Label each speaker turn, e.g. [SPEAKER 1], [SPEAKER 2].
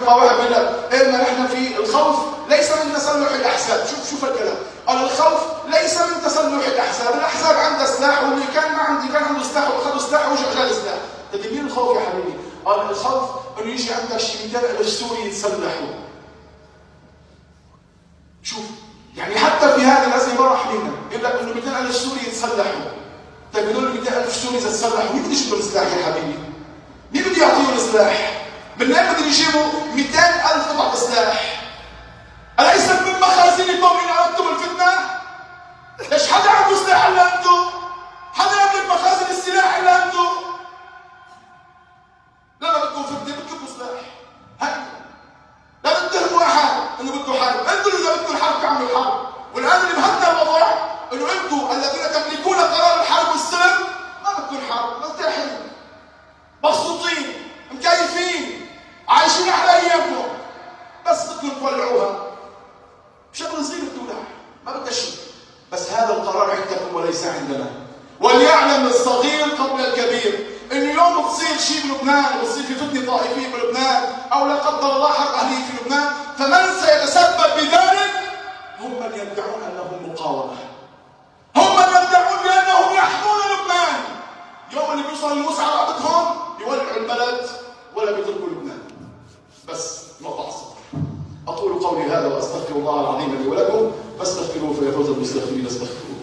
[SPEAKER 1] يطلع واحد يقول لك إيه، ما نحن في الخوف ليس من تسلح الاحزاب. شوف الكلام، قال الخوف ليس من تسلح الاحزاب، الاحزاب عندها سلاح، واللي كان ما عندي كان عنده سلاح واخذوا سلاح ورجع جاي سلاح. طيب مين الخوف يا حبيبي؟ قال الخوف انه يجي عندك شي 200,000 سوري يتسلحوا. شوف يعني حتى في هذه الازمه ما راح منا يقول لك انه 200,000 سوري يتسلحوا. طيب هذول 200,000 سوري اذا تسلحوا مين بده يجيب لهم سلاح يا حبيبي؟ مين بده يعطيهم سلاح؟ من وين بدهم يجيبوا 200,000 قطعه سلاح؟ أليست من مخازن القوم إن أردتم الفتنة؟ ليش حدا عنده سلاح إلا أنتم؟ حدا يملك مخازن السلاح إلا أنتم؟ لا بدكم فتنة، بدكم سلاح. هكذا لا تتهموا أحد إنه بده حرب، أنتم إذا بدكم الحرب تعملوا الحرب. والآن اللي مهمنا الوضع إنه أنتم الذين تملكون قرار الحرب والسلم ما بدكم حرب، مرتاحين مبسوطين مكيفين عايشين أحلى أيامكم، بس بدكم تولعوها بشكل صغير الدولة ما بدها شيء. بس هذا القرار عندكم وليس عندنا. وليعلم الصغير قبل الكبير انه يوم بتصير شيء بلبنان، بتصير في فتنه طائفيه بلبنان او لا قدر الله حرب اهليه في لبنان، فمن سيتسبب بذلك هم من يدعون انهم مقاومه، هم من يدعون بانهم يحمون لبنان. يوم اللي بيوصل الموس على رقبتهم يولعوا البلد ولا بيتركوا لبنان. بس نقطه عصر. أقول قولي هذا وأستغفر الله العظيم لي ولكم فاستغفروه فيفوز المستغفرين. استغفروه.